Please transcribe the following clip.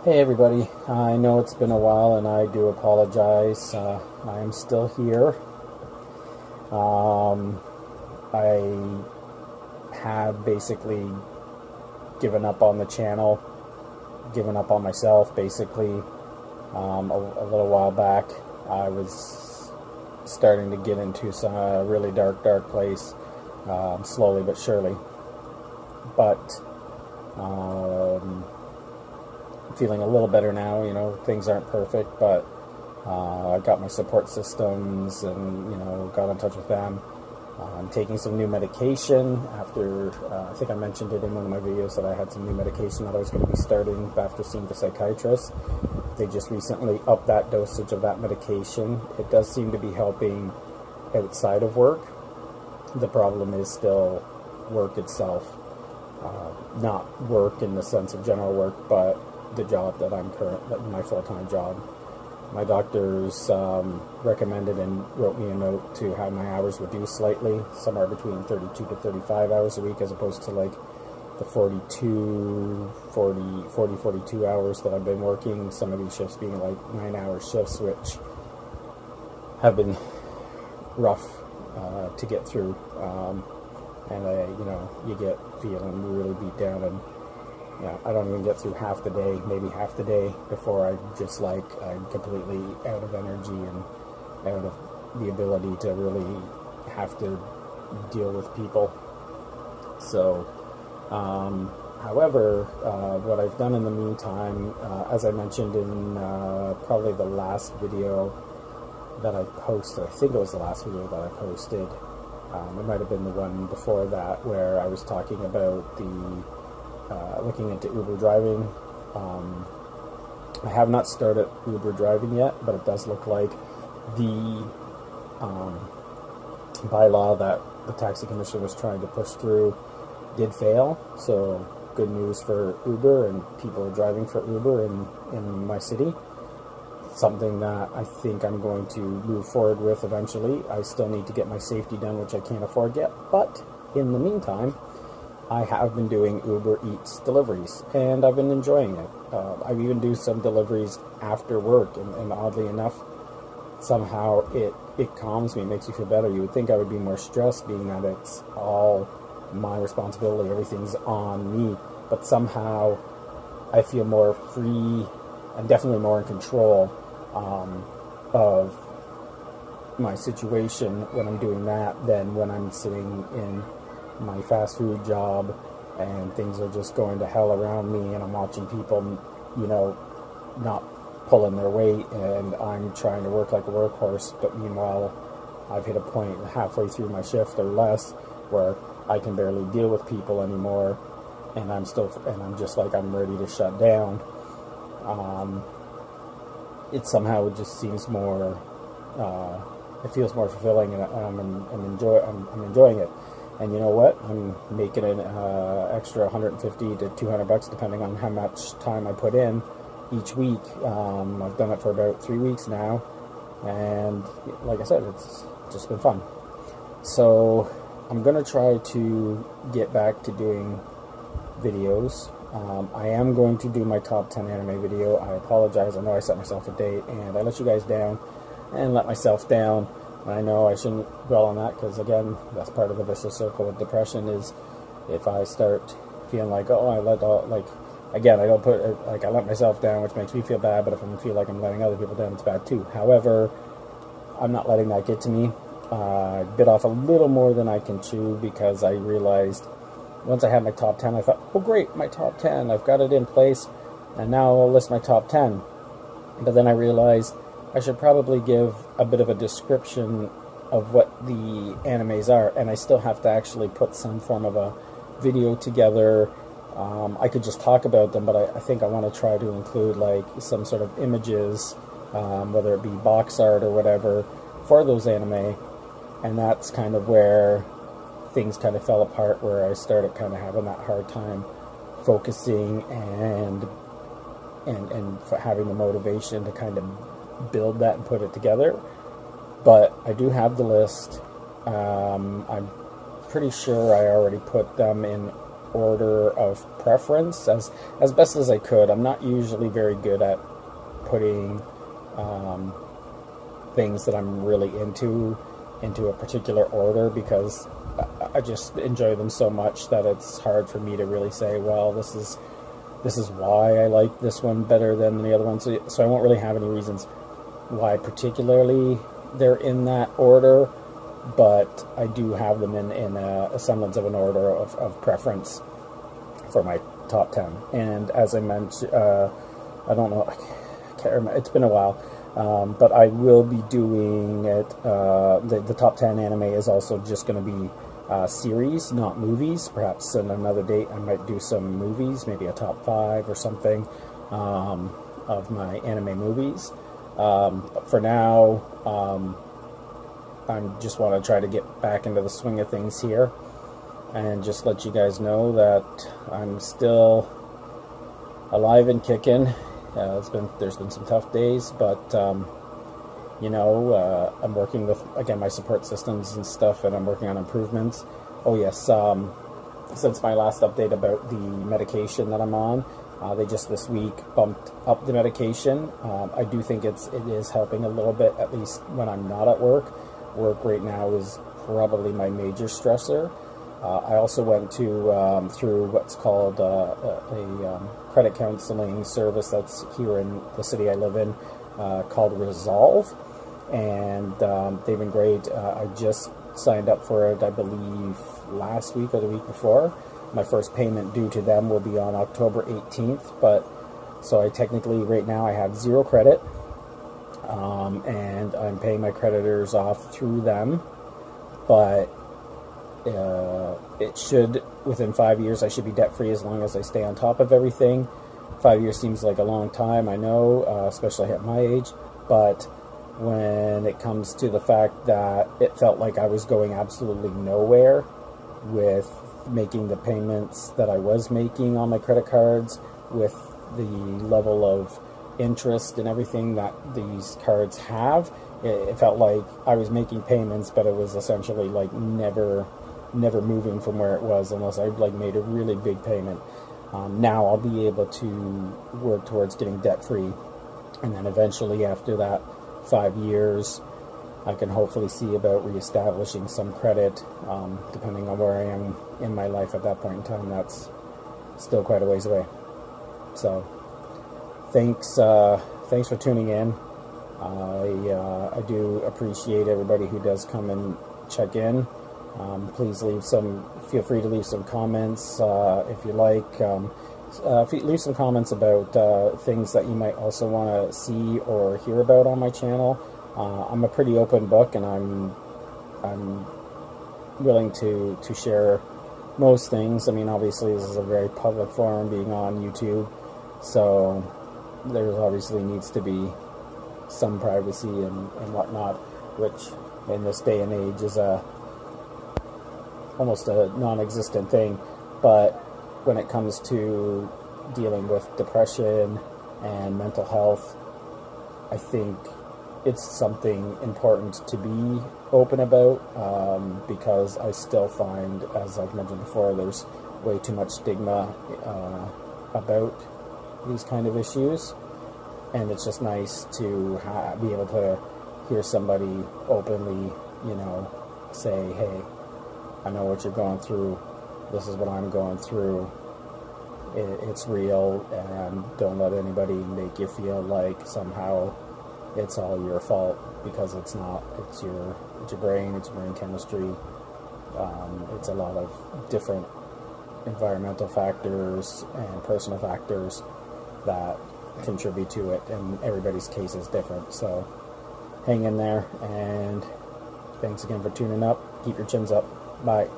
Hey everybody, I know it's been a while and I do apologize. I am still here. I had basically given up on the channel, given up on myself basically. A little while back I was starting to get into some really dark place, slowly but surely. But feeling a little better now. You know, things aren't perfect, but I got my support systems and, got in touch with them. I'm taking some new medication after, I think I mentioned it in one of my videos that I had some new medication that I was going to be starting after seeing the psychiatrist. They just recently upped that dosage of that medication. It does seem to be helping outside of work. The problem is still work itself. Not work in the sense of general work, but the job that I'm my full-time job. My doctors recommended and wrote me a note to have my hours reduced slightly, somewhere between 32 to 35 hours a week, as opposed to like the 42 hours that I've been working. Some of these shifts being like 9-hour shifts, which have been rough to get through. And you get feeling really beat down, and I don't even get through half the day, maybe half the day, before I'm completely out of energy and out of the ability to really have to deal with people. So, however, what I've done in the meantime, as I mentioned in probably the last video that I posted, I think it was the last video that I posted, it might have been the one before that, where I was talking about looking into Uber driving. I have not started Uber driving yet, but it does look like the bylaw that the taxi commission was trying to push through did fail. So good news for Uber and people driving for Uber in my city. Something that I think I'm going to move forward with eventually. I still need to get my safety done, which I can't afford yet, but in the meantime, I have been doing Uber Eats deliveries, and I've been enjoying it. I even do some deliveries after work, and oddly enough, somehow it calms me, makes me feel better. You would think I would be more stressed, being that it's all my responsibility, everything's on me, but somehow I feel more free and definitely more in control of my situation when I'm doing that than when I'm sitting in my fast food job and things are just going to hell around me and I'm watching people, not pulling their weight, and I'm trying to work like a workhorse, but meanwhile I've hit a point halfway through my shift or less where I can barely deal with people anymore, and I'm just like, I'm ready to shut down. It somehow just seems more, it feels more fulfilling, and I'm enjoying it. And you know what? I'm making an extra $150 to $200 depending on how much time I put in each week. I've done it for about 3 weeks now, and like I said, it's just been fun. So I'm gonna try to get back to doing videos. I am going to do my top 10 anime video. I apologize. I know I set myself a date and I let you guys down and let myself down. And I know I shouldn't dwell on that, because again, that's part of the vicious circle of depression, is if I start feeling like, I let myself down, which makes me feel bad, but if I feel like I'm letting other people down, it's bad too. However, I'm not letting that get to me. I bit off a little more than I can chew, because I realized once I had my top 10, I thought, oh great, my top 10, I've got it in place, and now I'll list my top 10. But then I realized I should probably give a bit of a description of what the animes are, and I still have to actually put some form of a video together. I could just talk about them, but I think I want to try to include like some sort of images, whether it be box art or whatever, for those anime. And that's kind of where things kind of fell apart, where I started kind of having that hard time focusing and having the motivation to kind of build that and put it together. But I do have the list. I'm pretty sure I already put them in order of preference as best as I could. I'm not usually very good at putting things that I'm really into a particular order, because I just enjoy them so much that it's hard for me to really say, well, this is why I like this one better than the other one. So I won't really have any reasons why particularly they're in that order, but I do have them in a semblance of an order of preference for my top 10. And as I mentioned, I don't know, I can't remember, it's been a while, but I will be doing it. The top 10 anime is also just going to be series, not movies. Perhaps on another date I might do some movies, maybe a top 5 or something of my anime movies. But for now, I just want to try to get back into the swing of things here, and just let you guys know that I'm still alive and kicking. There's been some tough days, but you know, I'm working with, again, my support systems and stuff, and I'm working on improvements. Oh yes, since my last update about the medication that I'm on, they just this week bumped up the medication. I do think it is helping a little bit, at least when I'm not at work. Work right now is probably my major stressor. I also went to through what's called a credit counseling service that's here in the city I live in, called Resolve, and they've been great. I just signed up for it, I believe, last week or the week before. My first payment due to them will be on October 18th, but so I technically right now I have 0 credit, and I'm paying my creditors off through them, but it should, within 5 years, I should be debt-free as long as I stay on top of everything. 5 years seems like a long time, I know, especially at my age, but when it comes to the fact that it felt like I was going absolutely nowhere with making the payments that I was making on my credit cards, with the level of interest and everything that these cards have, it felt like I was making payments, but it was essentially like never moving from where it was, unless I like made a really big payment. Now I'll be able to work towards getting debt free, and then eventually after that 5 years I can hopefully see about reestablishing some credit, depending on where I am in my life at that point in time. That's still quite a ways away. So thanks for tuning in. I do appreciate everybody who does come and check in. Please feel free to leave some comments if you like. Leave some comments about things that you might also want to see or hear about on my channel. I'm a pretty open book, and I'm willing to share most things. I mean, obviously this is a very public forum, being on YouTube, so there obviously needs to be some privacy and whatnot, which in this day and age is almost a non-existent thing. But when it comes to dealing with depression and mental health, I think it's something important to be open about, because I still find, as I've mentioned before, there's way too much stigma about these kind of issues, and it's just nice to be able to hear somebody openly, you know, say, hey, I know what you're going through, this is what I'm going through, it's real, and don't let anybody make you feel like somehow it's all your fault, because it's not. It's your brain, it's brain chemistry, it's a lot of different environmental factors and personal factors that contribute to it, and everybody's case is different. So hang in there, and thanks again for tuning up. Keep your chins up. Bye.